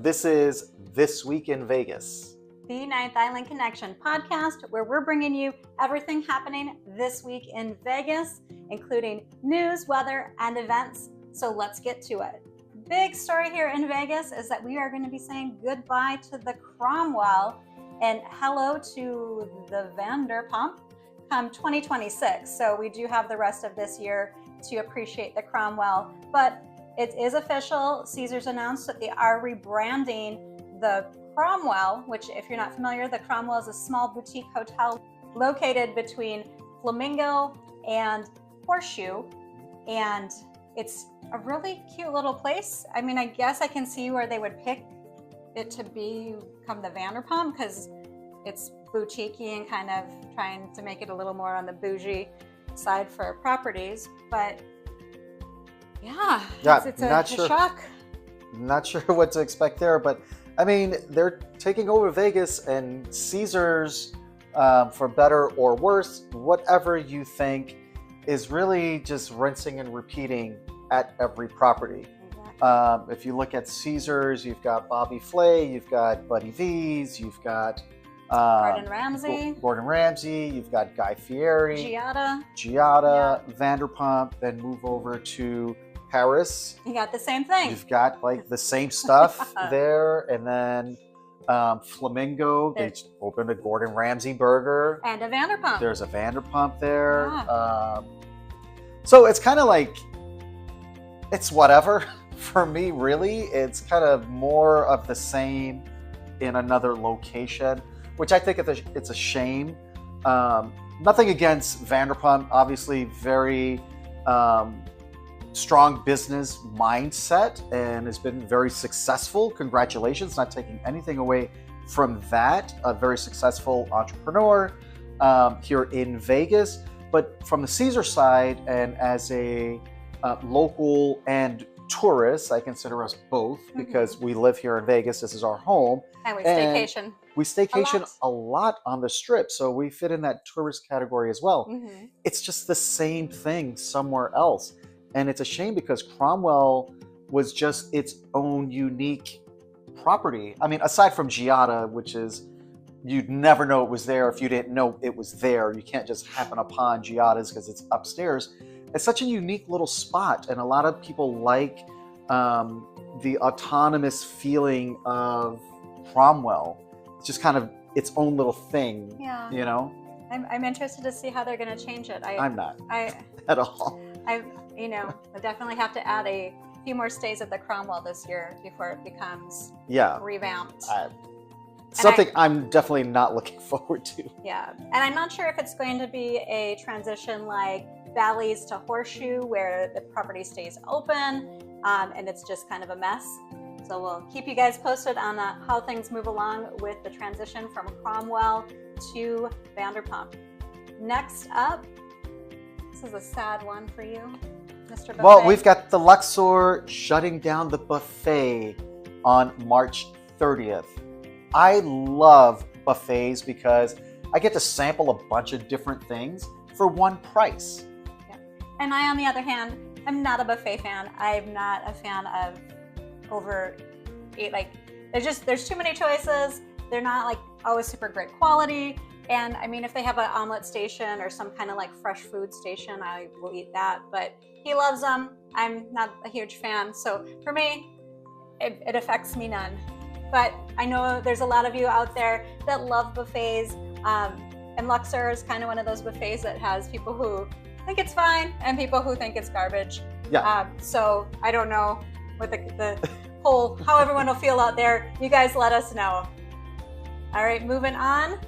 This is This Week in Vegas. The Ninth Island Connection podcast, where we're bringing you everything happening this week in Vegas, including news, weather, and events. So let's get to it. Big story here in Vegas is that we are going to be saying goodbye to the Cromwell and hello to the Vanderpump come 2026. So we do have the rest of this year to appreciate the Cromwell, but it is official. Caesars announced that they are rebranding the Cromwell, which, if you're not familiar, the Cromwell is a small boutique hotel located between Flamingo and Horseshoe, and it's a really cute little place. I mean, I guess I can see where they would pick it to become the Vanderpump because it's boutique-y and kind of trying to make it a little more on the bougie side for properties, but yeah, it's a shock. Not sure what to expect there, but I mean, they're taking over Vegas, and Caesars, for better or worse, whatever you think, is really just rinsing and repeating at every property. Exactly. If you look at Caesars, you've got Bobby Flay, you've got Buddy V's, you've got Gordon Ramsay, you've got Guy Fieri, Giada, yeah. Vanderpump, then move over to Paris. You got the same thing. You've got like the same stuff there, and then Flamingo. They opened a Gordon Ramsay burger and a Vanderpump. There's a Vanderpump there. Yeah. So it's kind of like it's whatever for me. Really, it's kind of more of the same in another location, which I think it's a shame. Nothing against Vanderpump. Obviously, very strong business mindset and has been very successful. Congratulations, not taking anything away from that. A very successful entrepreneur here in Vegas. But from the Caesar side, and as a local and tourist, I consider us both because we live here in Vegas. This is our home. And we staycation. We staycation a lot on the Strip, so we fit in that tourist category as well. Mm-hmm. It's just the same thing somewhere else. And it's a shame because Cromwell was just its own unique property. I mean, aside from Giada, which is, you'd never know it was there if you didn't know it was there. You can't just happen upon Giada's because it's upstairs. It's such a unique little spot. And a lot of people like the autonomous feeling of Cromwell. It's just kind of its own little thing, yeah. You know? I'm interested to see how they're going to change it. I'm not at all. I definitely have to add a few more stays at the Cromwell this year before it becomes revamped. Something I'm definitely not looking forward to. Yeah, and I'm not sure if it's going to be a transition like Bally's to Horseshoe, where the property stays open and it's just kind of a mess. So we'll keep you guys posted on how things move along with the transition from Cromwell to Vanderpump. Next up, this is a sad one for you, Mr. Buffet. Well, we've got the Luxor shutting down the buffet on March 30th. I love buffets because I get to sample a bunch of different things for one price. Yeah. And I, on the other hand, am not a buffet fan. I'm not a fan of there's too many choices. They're not like always super great quality. And I mean, if they have an omelet station or some kind of like fresh food station, I will eat that. But he loves them. I'm not a huge fan. So for me, it affects me none. But I know there's a lot of you out there that love buffets. And Luxor is kind of one of those buffets that has people who think it's fine and people who think it's garbage. Yeah. So I don't know what the whole, how everyone will feel out there. You guys let us know. All right, moving on.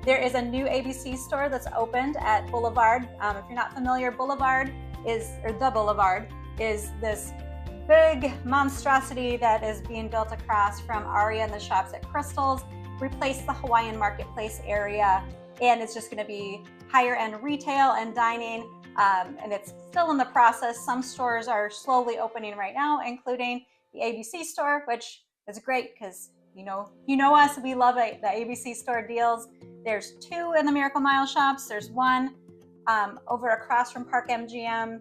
There is a new ABC store that's opened at Boulevard. If you're not familiar, the Boulevard is this big monstrosity that is being built across from Aria and the Shops at Crystals, replace the Hawaiian Marketplace area, and it's just going to be higher end retail and dining, and it's still in the process. Some stores are slowly opening right now, including the ABC store, which is great because you know us, we love the ABC store deals. There's 2 in the Miracle Mile shops. There's one over across from Park MGM.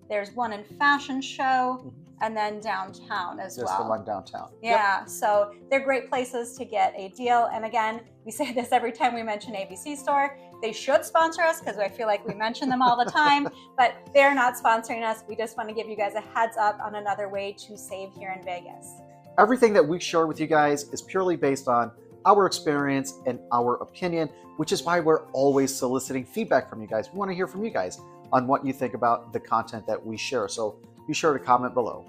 There's one in Fashion Show. and then downtown as Just well. the one downtown. Yeah, so they're great places to get a deal. And again, we say this every time we mention ABC Store. They should sponsor us because I feel like we mention them all the time, but they're not sponsoring us. We just want to give you guys a heads up on another way to save here in Vegas. Everything that we share with you guys is purely based on our experience and our opinion, which is why we're always soliciting feedback from you guys. We want to hear from you guys on what you think about the content that we share. So be sure to comment below.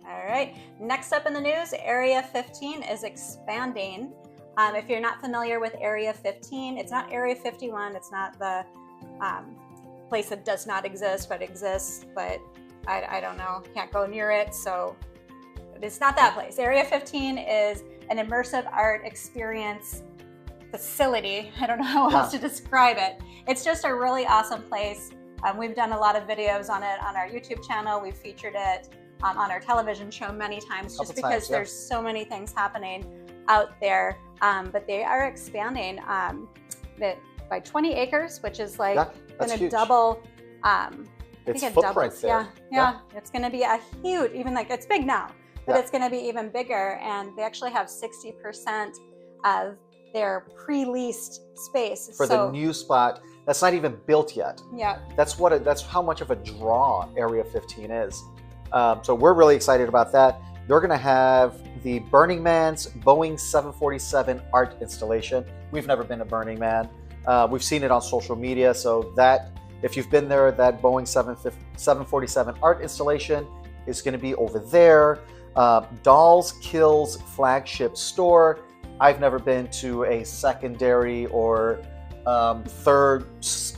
All right, next up in the news, Area 15 is expanding. If you're not familiar with Area 15, it's not Area 51. It's not the place that does not exist, but exists, but I don't know, can't go near it. So it's not that place. Area 15 is an immersive art experience facility. I don't know how else to describe it. It's just a really awesome place. We've done a lot of videos on it on our YouTube channel. We've featured it on our television show many times just because there's so many things happening out there. But they are expanding by 20 acres, which is like going to double. Its footprint there. Yeah. It's going to be a huge, even like it's big now, but it's going to be even bigger. And they actually have 60% of their pre-leased space for the new spot that's not even built yet. Yeah, that's how much of a draw Area 15 is. So we're really excited about that. They're going to have the Burning Man's Boeing 747 art installation. We've never been to Burning Man. We've seen it on social media. So that, if you've been there, that Boeing 747 art installation is going to be over there. Dolls Kills flagship store. I've never been to a secondary or third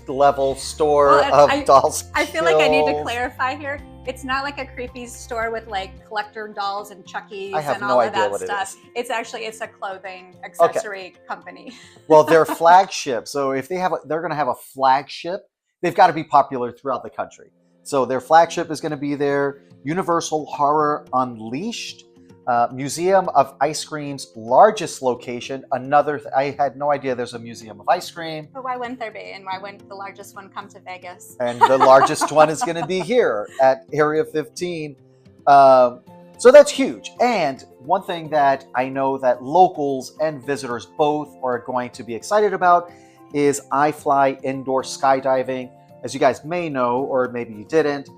level store of Dolls Kills. I feel like I need to clarify here. It's not like a creepy store with like collector dolls and Chuckies and all of that stuff. It's a clothing accessory company. Well, their flagship. So if they're going to have a flagship, they've got to be popular throughout the country. So their flagship is going to be there. Universal Horror Unleashed, Museum of Ice Cream's largest location. I had no idea there's a museum of ice cream. But why wouldn't there be? And why wouldn't the largest one come to Vegas? And the largest one is going to be here at Area 15. So that's huge. And one thing that I know that locals and visitors both are going to be excited about is iFly indoor skydiving. As you guys may know, or maybe you didn't,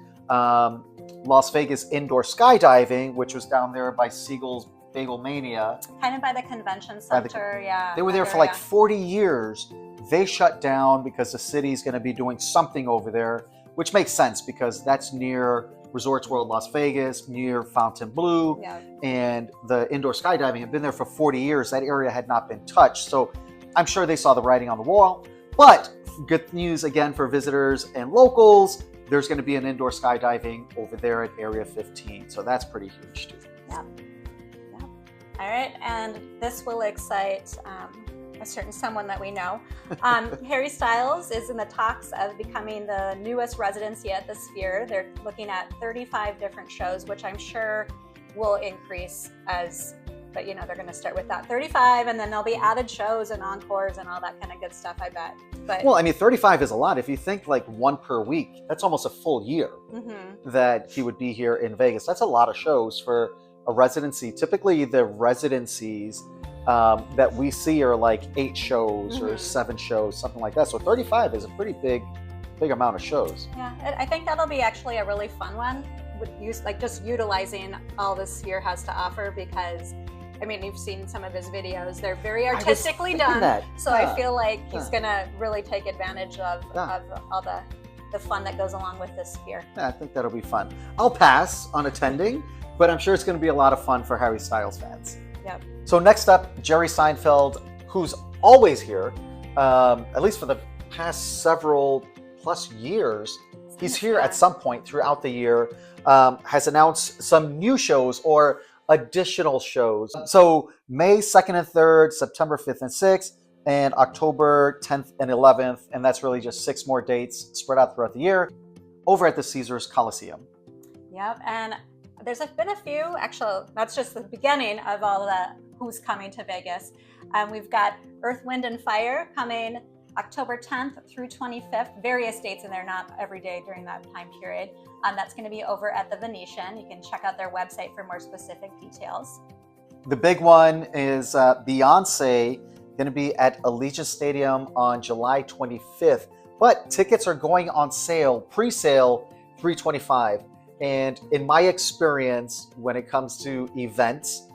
Las Vegas indoor skydiving, which was down there by Siegel's Bagel Mania. Kind of by the convention center, They were there for like 40 years. They shut down because the city's going to be doing something over there, which makes sense because that's near Resorts World Las Vegas, near Fontainebleau, and the indoor skydiving had been there for 40 years. That area had not been touched. So I'm sure they saw the writing on the wall. But good news again for visitors and locals. There's going to be an indoor skydiving over there at Area 15. So that's pretty huge too. Yeah. All right. And this will excite a certain someone that we know. Harry Styles is in the talks of becoming the newest residency at the Sphere. They're looking at 35 different shows, which I'm sure will increase but they're going to start with that 35, and then there'll be added shows and encores and all that kind of good stuff, I bet. But well, I mean, 35 is a lot. If you think like one per week, that's almost a full year that he would be here in Vegas. That's a lot of shows for a residency. Typically, the residencies that we see are like 8 shows or 7 shows, something like that. So 35 is a pretty big amount of shows. Yeah, I think that'll be actually a really fun one with just utilizing all the Sphere has to offer, because I mean, you've seen some of his videos. They're very artistically done. So I feel like he's going to really take advantage of all the fun that goes along with this Sphere. Yeah, I think that'll be fun. I'll pass on attending, but I'm sure it's going to be a lot of fun for Harry Styles fans. Yep. So next up, Jerry Seinfeld, who's always here, at least for the past several plus years. He's here at some point throughout the year, has announced some new shows or additional shows. So May 2nd and 3rd, September 5th and 6th, and October 10th and 11th. And that's really just 6 more dates spread out throughout the year over at the Caesars Coliseum. Yep. And there's been a few, actually, that's just the beginning of all the who's coming to Vegas. We've got Earth, Wind, and Fire coming October 10th through 25th, various dates in there, not every day during that time period. That's going to be over at the Venetian. You can check out their website for more specific details. The big one is Beyonce going to be at Allegiant Stadium on July 25th, but tickets are going on sale, pre-sale, $325. And in my experience, when it comes to events,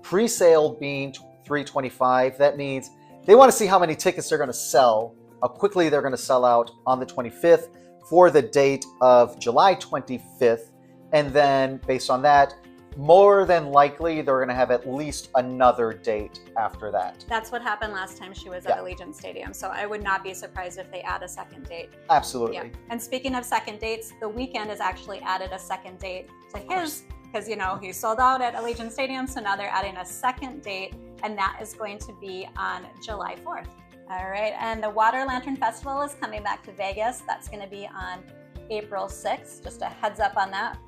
pre-sale being $325, that means they want to see how many tickets they're going to sell, how quickly they're going to sell out on the 25th for the date of July 25th. And then based on that, more than likely, they're going to have at least another date after that. That's what happened last time she was at Allegiant Stadium. So I would not be surprised if they add a second date. Absolutely. Yeah. And speaking of second dates, The Weeknd has actually added a second date to his, because, you know, he sold out at Allegiant Stadium. So now they're adding a second date, and that is going to be on July 4th. All right. And the Water Lantern Festival is coming back to Vegas. That's going to be on April 6th. Just a heads up on that.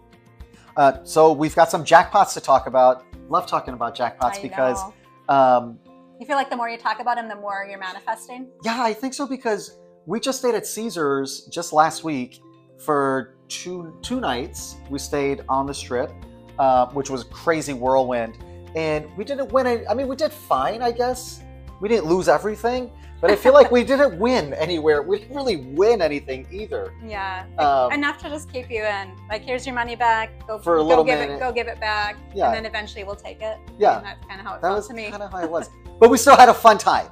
So we've got some jackpots to talk about. Love talking about jackpots because you feel like the more you talk about them, the more you're manifesting. Yeah, I think so, because we just stayed at Caesars just last week for two nights. We stayed on the Strip, which was a crazy whirlwind, and we didn't win any. I mean, we did fine, I guess. We didn't lose everything, but I feel like we didn't win anywhere. We didn't really win anything either. Yeah, enough to just keep you in. Like, here's your money back. Go give it back. Yeah. And then eventually we'll take it. Yeah, and that's kind of how it felt to me. Kind of how it was. But we still had a fun time.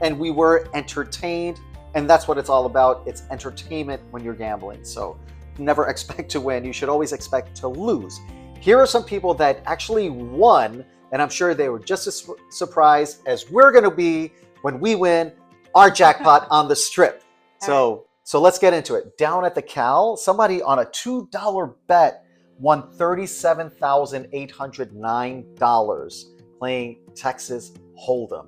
And we were entertained, and that's what it's all about. It's entertainment when you're gambling. So never expect to win. You should always expect to lose. Here are some people that actually won, and I'm sure they were just as surprised as we're going to be when we win our jackpot on the Strip. So let's get into it. Down at the Cal, somebody on a $2 bet won $37,809 playing Texas Hold'em.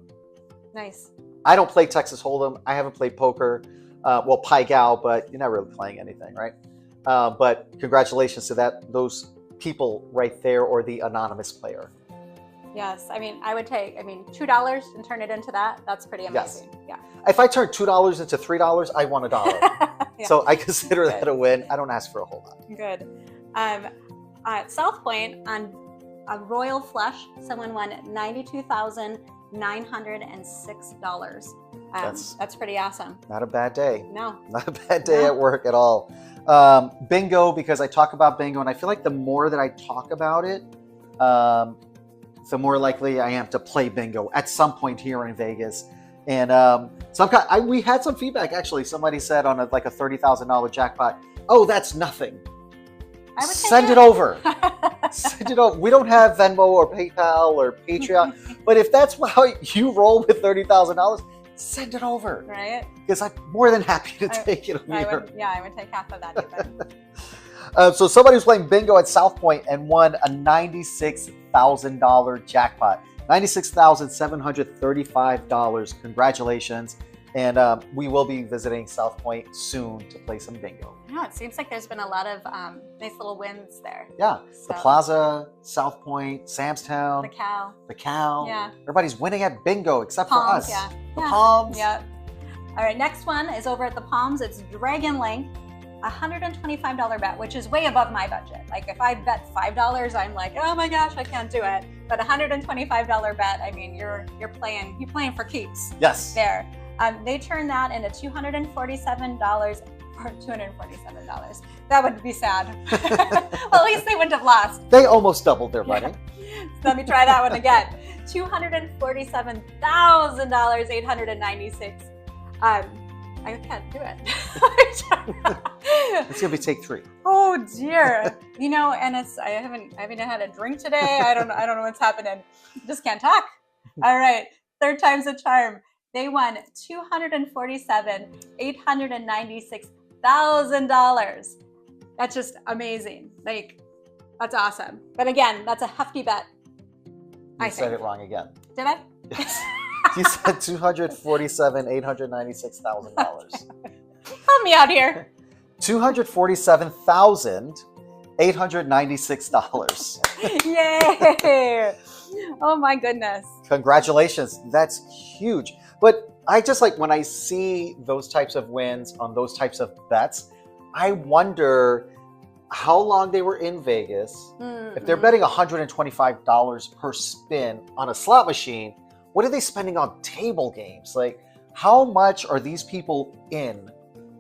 Nice. I don't play Texas Hold'em. I haven't played poker. Well, Pai Gow, but you're not really playing anything, right? But congratulations to those people right there, or the anonymous player. Yes, I mean, I would take, $2 and turn it into that. That's pretty amazing. Yes. Yeah. If I turn $2 into $3, I won $1. Yeah. So I consider that a win. I don't ask for a whole lot. Good. At South Point, on a Royal Flush, someone won $92,906. That's pretty awesome. Not a bad day. No. Not a bad day at work at all. Bingo, because I talk about bingo, and I feel like the more that I talk about it, the more likely I am to play bingo at some point here in Vegas. And we had some feedback, actually. Somebody said on a $30,000 jackpot, "Oh, that's nothing. Send it over." Send it over. We don't have Venmo or PayPal or Patreon, but if that's how you roll with $30,000, send it over. Right? Because I'm more than happy to take it over. I would take half of that even. So somebody was playing bingo at South Point and won a $96,000 jackpot. $96,735. Congratulations. And we will be visiting South Point soon to play some bingo. Yeah, it seems like there's been a lot of nice little wins there. Yeah, so. The Plaza, South Point, Sam's Town. The Cal. Yeah. Everybody's winning at bingo except for us. Yeah. The Palms. Yeah. All right, next one is over at the Palms. It's Dragon Link. $125 bet, which is way above my budget. Like, if I bet $5, I'm like, oh my gosh, I can't do it. But $125 bet, I mean, you're playing for keeps. Yes. There. They turned that into $247 for $247. That would be sad. Well, at least they wouldn't have lost. They almost doubled their money. Let me try that one again. $247,896. I can't do it. It's gonna be take 3. Oh dear. And I haven't had a drink today. I don't know what's happening. Just can't talk. All right. Third time's a charm. They won $247,896,000. That's just amazing. Like, that's awesome. But again, that's a hefty bet. You said it wrong again. Did I? Yes. You said $247,896,000. Help me out here. $247,896. Yay! Oh my goodness. Congratulations. That's huge. But I just like when I see those types of wins on those types of bets, I wonder how long they were in Vegas. If they're betting $125 per spin on a slot machine, what are they spending on table games? Like, how much are these people in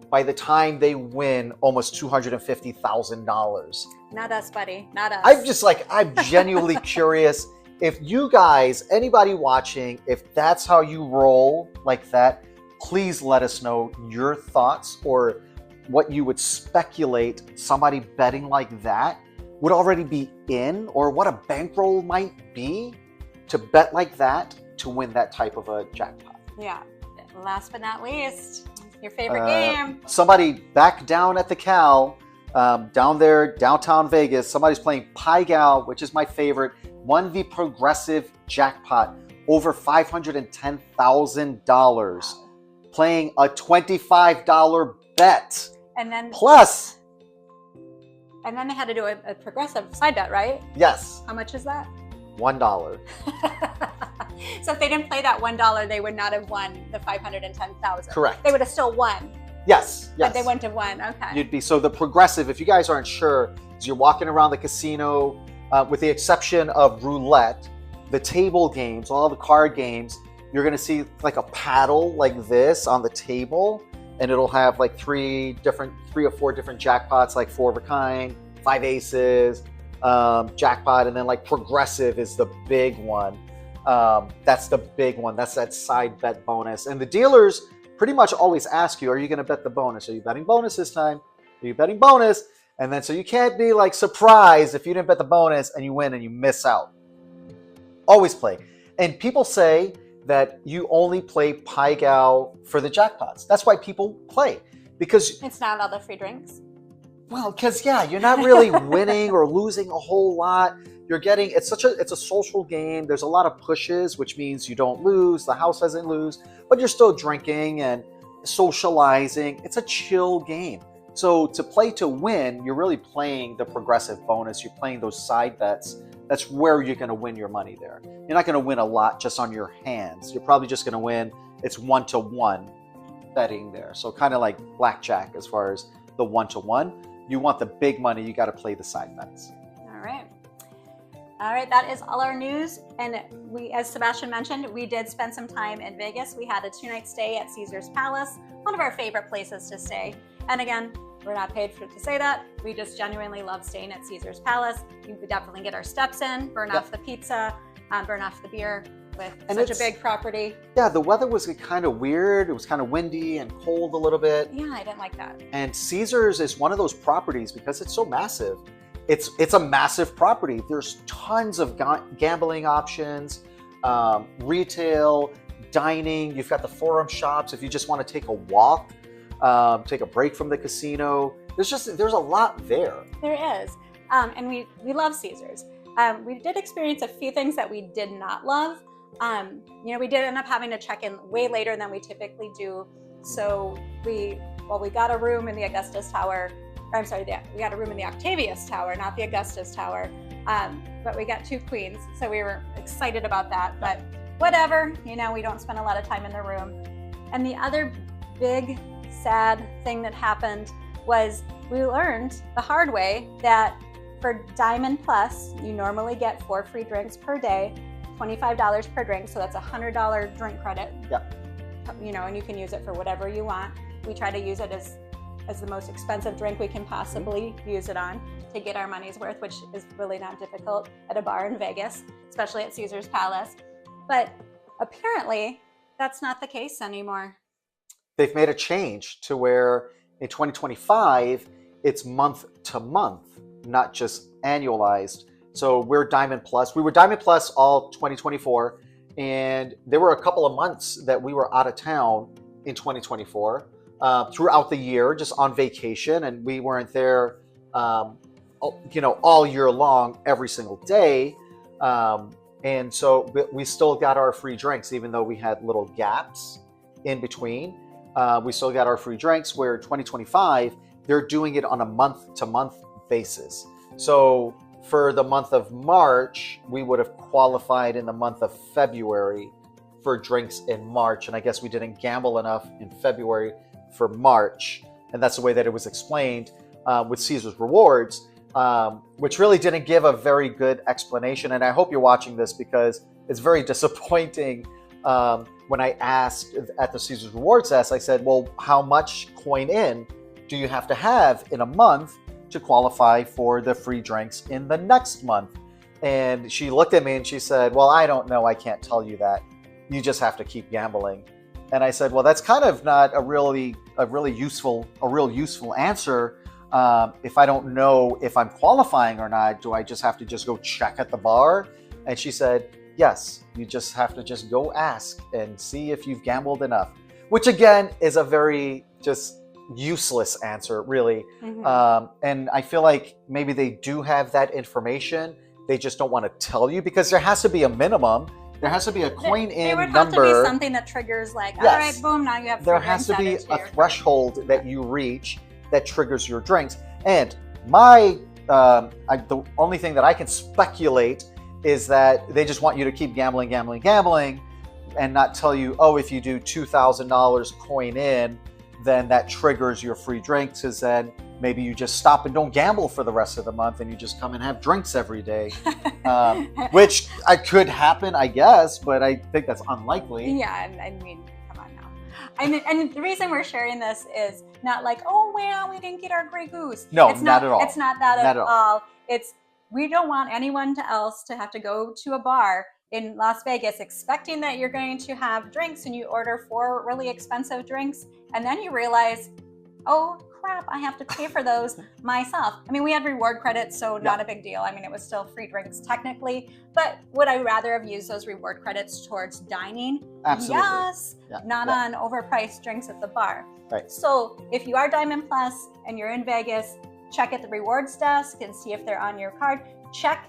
by the time they win almost $250,000? Not us, buddy. Not us. I'm genuinely curious if you guys, anybody watching, if that's how you roll like that, please let us know your thoughts or what you would speculate somebody betting like that would already be in, or what a bankroll might be to bet like that to win that type of a jackpot. Yeah. Last but not least, your favorite game. Somebody back down at the Cal, down there, downtown Vegas, somebody's playing Pai Gow, which is my favorite, won the progressive jackpot, over $510,000, playing a $25 bet. And then plus. And then they had to do a progressive side bet, right? Yes. How much is that? $1. So if they didn't play that $1, they would not have won the $510,000. Correct. They would have still won. Yes. But they wouldn't have won. Okay. So the progressive, if you guys aren't sure, is you're walking around the casino, with the exception of roulette, the table games, all the card games, you're going to see like a paddle like this on the table, and it'll have like three or four different jackpots, like 4 of a kind, 5 aces, jackpot, and then like progressive is the big one. That's the big one. That's that side bet bonus. And the dealers pretty much always ask you, are you going to bet the bonus? Are you betting bonus this time? Are you betting bonus? And then so you can't be like surprised if you didn't bet the bonus and you win and you miss out. Always play. And people say that you only play Pai Gow for the jackpots. That's why people play, because it's not all the free drinks. Well, because you're not really winning or losing a whole lot. You're getting, it's a social game. There's a lot of pushes, which means you don't lose. The house doesn't lose, but you're still drinking and socializing. It's a chill game. So to play to win, you're really playing the progressive bonus. You're playing those side bets. That's where you're going to win your money there. You're not going to win a lot just on your hands. You're probably just going to win. It's 1-to-1 betting there. So kind of like blackjack as far as the 1-to-1. You want the big money, you got to play the side bets. All right, that is all our news. And we, as Sebastian mentioned, we did spend some time in Vegas. We had a 2-night stay at Caesar's Palace, one of our favorite places to stay. And again, we're not paid to say that. We just genuinely love staying at Caesar's Palace. We could definitely get our steps in, burn off the pizza, burn off the beer with such a big property. Yeah, the weather was kind of weird. It was kind of windy and cold a little bit. Yeah, I didn't like that. And Caesar's is one of those properties, because it's so massive. It's a massive property. There's tons of gambling options, retail, dining. You've got the Forum shops if you just want to take a walk, take a break from the casino. There's a lot there. There is. And we love Caesar's. We did experience a few things that we did not love. We did end up having to check in way later than we typically do. So we got a room in the Augustus Tower. We got a room in the Octavius Tower, not the Augustus Tower. But we got 2 queens, so we were excited about that. But whatever, we don't spend a lot of time in the room. And the other big, sad thing that happened was we learned the hard way that for Diamond Plus, you normally get 4 free drinks per day, $25 per drink, so that's a $100 drink credit. Yep. And you can use it for whatever you want. We try to use it as the most expensive drink we can possibly use it on to get our money's worth, which is really not difficult at a bar in Vegas, especially at Caesar's Palace. But apparently, that's not the case anymore. They've made a change to where in 2025, it's month to month, not just annualized. So we're Diamond Plus. We were Diamond Plus all 2024, and there were a couple of months that we were out of town in 2024. Throughout the year, just on vacation, and we weren't there, all year long, every single day. And so we still got our free drinks, even though we had little gaps in between. We still got our free drinks, where 2025, they're doing it on a month-to-month basis. So for the month of March, we would have qualified in the month of February for drinks in March, and I guess we didn't gamble enough in February for March, and that's the way that it was explained with Caesar's Rewards, which really didn't give a very good explanation. And I hope you're watching this because it's very disappointing. When I asked at the Caesar's Rewards desk, I said, well, how much coin in do you have to have in a month to qualify for the free drinks in the next month? And she looked at me and she said, well, I don't know. I can't tell you that. You just have to keep gambling. And I said, well, that's kind of not a real useful answer. If I don't know if I'm qualifying or not, do I just have to just go check at the bar? And she said, yes, you just have to just go ask and see if you've gambled enough, which again is a very just useless answer, really. And I feel like maybe they do have that information. They just don't want to tell you because there has to be a minimum. There has to be a coin in number. There would number. have to be something that triggers like, all right, boom, now you have. There has to be a threshold that you reach that triggers your drinks. And the only thing that I can speculate is that they just want you to keep gambling, and not tell you, oh, if you do $2,000 coin in, then that triggers your free drinks. Because then maybe you just stop and don't gamble for the rest of the month, and you just come and have drinks every day, which could happen, I guess, but I think that's unlikely. Yeah, I mean, come on now. And the reason we're sharing this is not like, oh, well, we didn't get our Grey Goose. No, it's not at all. It's not that at all. It's we don't want anyone else to have to go to a bar in Las Vegas expecting that you're going to have drinks and you order 4 really expensive drinks and then you realize, oh crap, I have to pay for those myself. I mean, we had reward credits, so not a big deal. I mean, it was still free drinks technically, but would I rather have used those reward credits towards dining? Absolutely. Yes, not on overpriced drinks at the bar. Right. So if you are Diamond Plus and you're in Vegas, check at the rewards desk and see if they're on your card. Check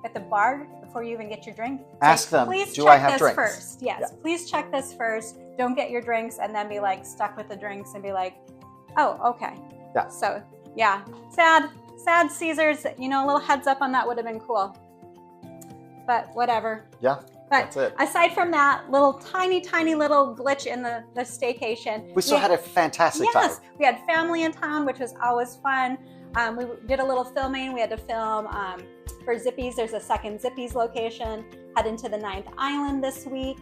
at the bar before you even get your drink. Ask them, please do check I have this drinks? First. Yes, please check this first. Don't get your drinks and then be like stuck with the drinks and be like, oh, okay. Yeah. So yeah, sad Caesars, a little heads up on that would have been cool. But whatever. Yeah. But that's it. Aside from that little tiny little glitch in the staycation, We still had a fantastic time. Yes, we had family in town, which was always fun. We did a little filming. We had to film for Zippy's. There's a second Zippy's location. Heading to the 9th Island this week.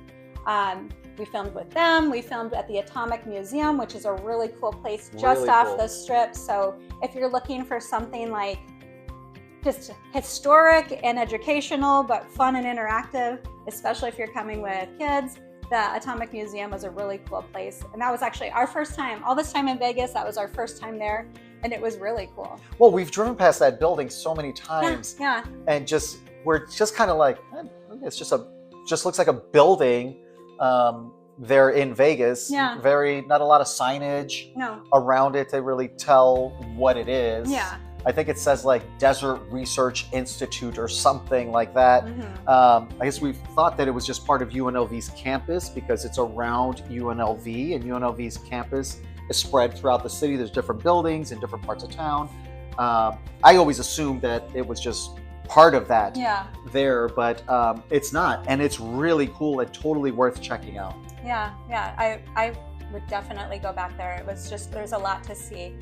We filmed with them. We filmed at the Atomic Museum, which is a really cool place just off the strip. So if you're looking for something like just historic and educational, but fun and interactive, especially if you're coming with kids, the Atomic Museum was a really cool place. And that was actually our first time. All this time in Vegas, that was our first time there. And it was really cool. Well, we've driven past that building so many times. Yeah. And we're just kind of like, it's just looks like a building there in Vegas. Yeah. Not a lot of signage around it to really tell what it is. Yeah. I think it says like Desert Research Institute or something like that. I guess we thought that it was just part of UNLV's campus because it's around UNLV, and UNLV's campus is spread throughout the city. There's different buildings in different parts of town. I always assumed that it was just part of that there, but it's not. And it's really cool and totally worth checking out. Yeah. I would definitely go back there. It was just, there's a lot to see.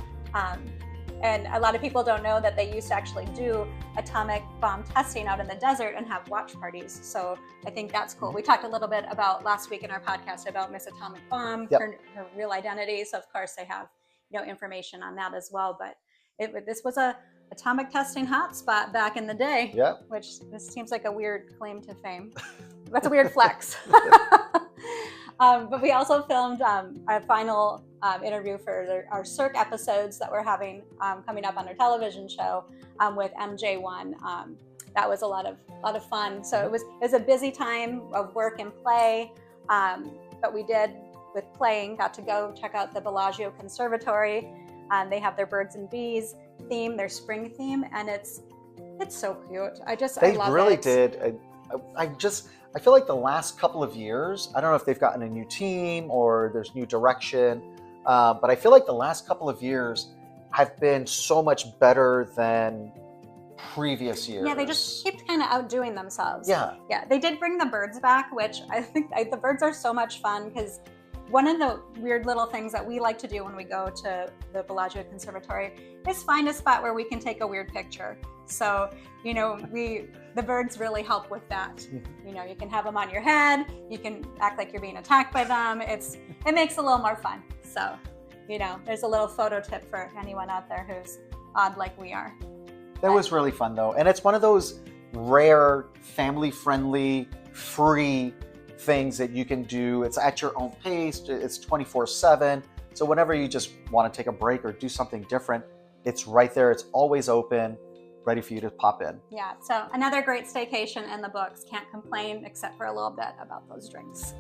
And a lot of people don't know that they used to actually do atomic bomb testing out in the desert and have watch parties. So I think that's cool. We talked a little bit about last week in our podcast about Miss Atomic Bomb, her real identity. So of course they have information on that as well. But this was a atomic testing hotspot back in the day. Yeah. Which this seems like a weird claim to fame. That's a weird flex. But we also filmed a final interview for our Cirque episodes that we're having coming up on our television show with MJ1. That was a lot of fun. So it was a busy time of work and play, but we did with playing got to go check out the Bellagio Conservatory. They have their birds and bees theme, their spring theme, and it's so cute. I love really it. did. I feel like the last couple of years, I don't know if they've gotten a new team or there's new direction, but I feel like the last couple of years have been so much better than previous years. Yeah, they just keep kind of outdoing themselves. Yeah. Yeah, they did bring the birds back, which I think the birds are so much fun because one of the weird little things that we like to do when we go to the Bellagio Conservatory is find a spot where we can take a weird picture. So, you know, the birds really help with that. You know, you can have them on your head, you can act like you're being attacked by them. It makes it a little more fun. So, you know, there's a little photo tip for anyone out there who's odd like we are. That was really fun though. And it's one of those rare, family-friendly, free things that you can do. It's at your own pace. It's 24/7. So whenever you just want to take a break or do something different, it's right there. It's always open, ready for you to pop in. Yeah, so another great staycation in the books. Can't complain except for a little bit about those drinks.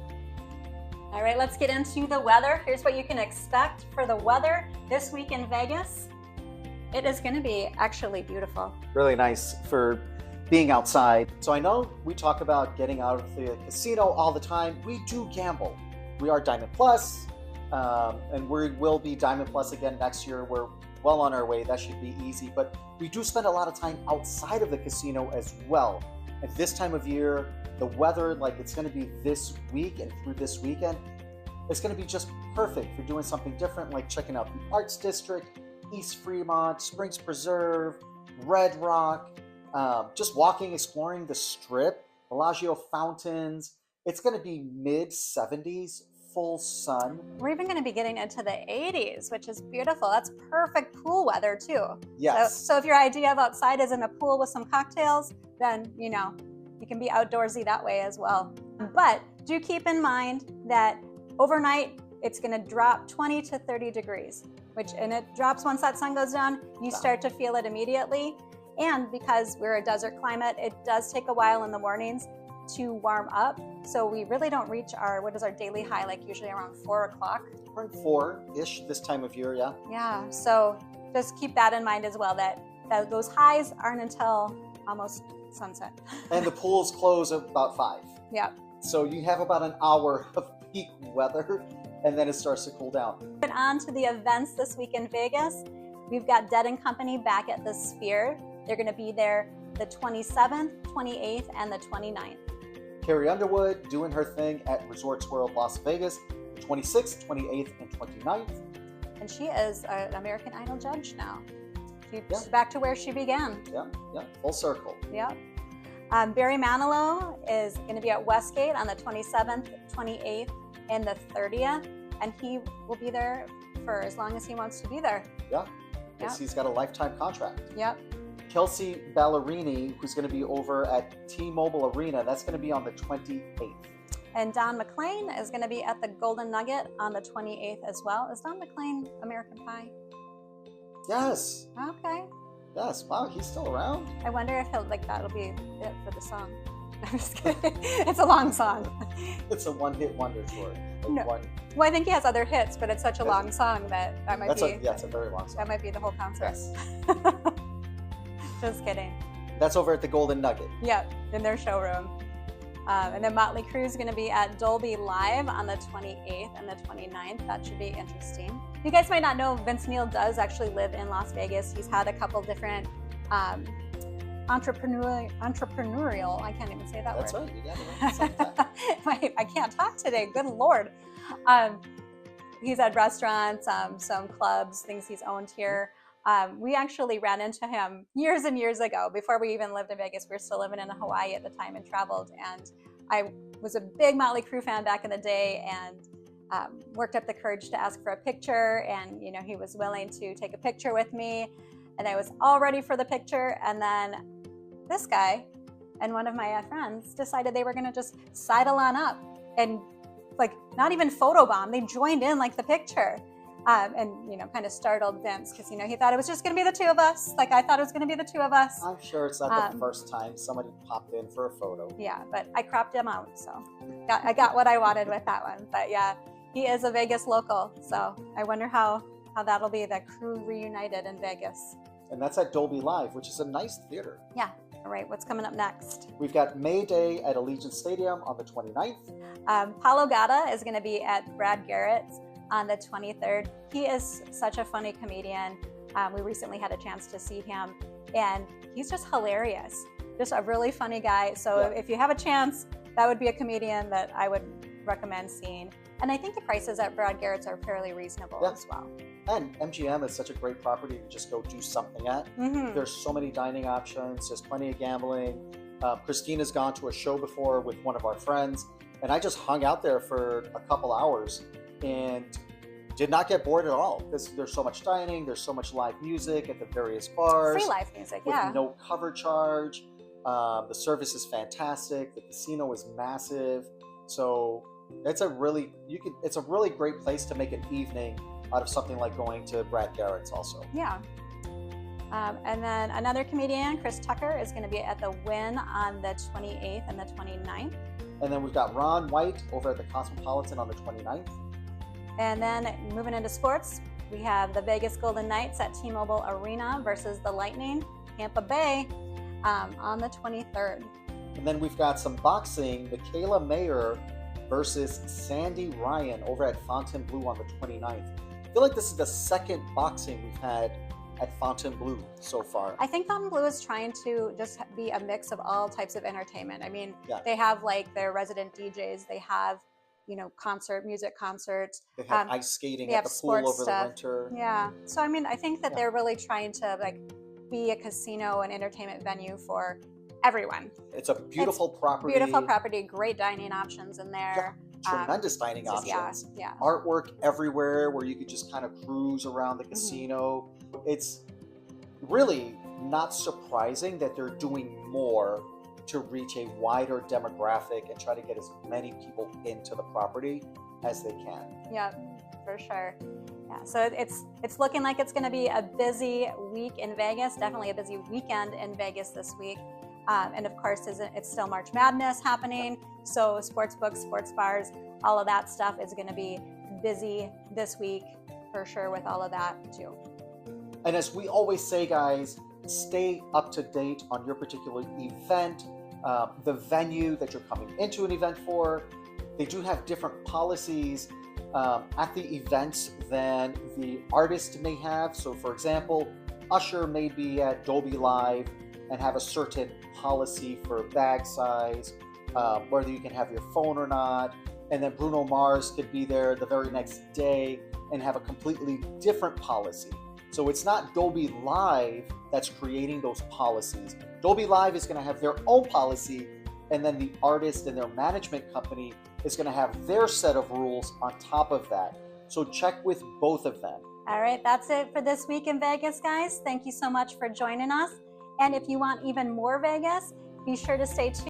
All right, let's get into the weather. Here's what you can expect for the weather this week in Vegas. It is going to be actually beautiful. Really nice for being outside. So I know we talk about getting out of the casino all the time. We do gamble. We are Diamond Plus, and we will be Diamond Plus again next year. We're well on our way. That should be easy. But we do spend a lot of time outside of the casino as well. And this time of year, the weather, like it's going to be this week and through this weekend, it's going to be just perfect for doing something different, like checking out the Arts District, East Fremont, Springs Preserve, Red Rock, just walking, exploring the Strip, Bellagio fountains. It's going to be mid-70s, full sun. We're even going to be getting into the 80s, which is beautiful. That's perfect pool weather too. Yes. So if your idea of outside is in a pool with some cocktails, then, you know, you can be outdoorsy that way as well. But do keep in mind that overnight, it's going to drop 20 to 30 degrees, and it drops once that sun goes down. You start to feel it immediately. And because we're a desert climate, it does take a while in the mornings to warm up. So we really don't reach our daily high, like usually around 4 o'clock. Around 4-ish this time of year, yeah. Yeah, so just keep that in mind as well, that those highs aren't until almost sunset. And the pools close at about 5. Yeah. So you have about an hour of peak weather, and then it starts to cool down. But on to the events this week in Vegas. We've got Dead & Company back at the Sphere. They're going to be there the 27th, 28th, and the 29th. Carrie Underwood doing her thing at Resorts World Las Vegas, the 26th, 28th, and 29th. And she is an American Idol judge now. She's back to where she began. Yeah, full circle. Yep. Barry Manilow is going to be at Westgate on the 27th, 28th, and the 30th. And he will be there for as long as he wants to be there. Yeah, because he's got a lifetime contract. Yep. Kelsey Ballerini, who's going to be over at T-Mobile Arena, that's going to be on the 28th. And Don McLean is going to be at the Golden Nugget on the 28th as well. Is Don McLean American Pie? Yes. Okay. Yes. Wow, he's still around. I wonder if that'll be it for the song. I'm just kidding. It's a long song. It's a one-hit wonder tour. No. Well, I think he has other hits, but it's such a long song that might be. It's a very long song. That might be the whole concert. Yes. Just kidding. That's over at the Golden Nugget. Yep, in their showroom. And then Motley Crue is going to be at Dolby Live on the 28th and the 29th. That should be interesting. You guys might not know, Vince Neil does actually live in Las Vegas. He's had a couple different entrepreneurial, I can't even say that That's word. right. You got it. I can't talk today. Good Lord. He's had restaurants, some clubs, things he's owned here. We actually ran into him years and years ago, before we even lived in Vegas. We were still living in Hawaii at the time and traveled. And I was a big Motley Crue fan back in the day, and worked up the courage to ask for a picture. And he was willing to take a picture with me, and I was all ready for the picture. And then this guy and one of my friends decided they were going to just sidle on up and not even photobomb. They joined in the picture. And kind of startled Vince, because he thought it was just going to be the two of us. I thought it was going to be the two of us. I'm sure it's not the first time somebody popped in for a photo. Yeah, but I cropped him out, so I got what I wanted with that one. But yeah, he is a Vegas local, so I wonder how that'll be, the crew reunited in Vegas. And that's at Dolby Live, which is a nice theater. Yeah. All right, what's coming up next? We've got May Day at Allegiant Stadium on the 29th. Paulo Gatta is going to be at Brad Garrett's on the 23rd. He is such a funny comedian. We recently had a chance to see him and he's just hilarious. Just a really funny guy. So Yeah. if you have a chance, that would be a comedian that I would recommend seeing. And I think the prices at Brad Garrett's are fairly reasonable Yeah. as well. And MGM is such a great property to just go do something at. Mhm. There's so many dining options. There's plenty of gambling. Christine has gone to a show before with one of our friends, and I just hung out there for a couple hours and did not get bored at all because there's so much dining. There's so much live music at the various bars. Free live music, With yeah. no cover charge. The service is fantastic. The casino is massive. So it's a really great place to make an evening out of something like going to Brad Garrett's also. Yeah. And then another comedian, Chris Tucker, is going to be at the Wynn on the 28th and the 29th. And then we've got Ron White over at the Cosmopolitan on the 29th. And then moving into sports, we have the Vegas Golden Knights at T-Mobile Arena versus the Lightning, Tampa Bay, on the 23rd. And then we've got some boxing, Michaela Mayer versus Sandy Ryan over at Fontainebleau on the 29th. I feel like this is the second boxing we've had at Fontainebleau so far. I think Fontainebleau is trying to just be a mix of all types of entertainment. I mean, Yeah. they have like their resident DJs, they have, music concerts. They have ice skating they at have the pool sports over stuff. the winter. Yeah. So, I mean, I think that Yeah. they're really trying to like be a casino and entertainment venue for everyone. It's a beautiful property. Beautiful property, great dining options in there. Tremendous dining Just, options. Yeah. Artwork everywhere where you could just kind of cruise around the casino. It's really not surprising that they're doing more to reach a wider demographic and try to get as many people into the property as they can. Yeah, for sure. Yeah, so it's looking like it's going to be a busy week in Vegas, definitely a busy weekend in Vegas this week. And of course, it's still March Madness happening, so sports books, sports bars, all of that stuff is going to be busy this week for sure with all of that too. And as we always say, guys, stay up to date on your particular event, the venue that you're coming into an event for. They do have different policies at the events than the artist may have. So for example, Usher may be at Dolby Live and have a certain policy for bag size, whether you can have your phone or not. And then Bruno Mars could be there the very next day and have a completely different policy. So it's not Dolby Live that's creating those policies. Dolby Live is going to have their own policy, and then the artist and their management company is going to have their set of rules on top of that. So check with both of them. All right, that's it for this week in Vegas, guys. Thank you so much for joining us. And if you want even more Vegas, be sure to stay tuned.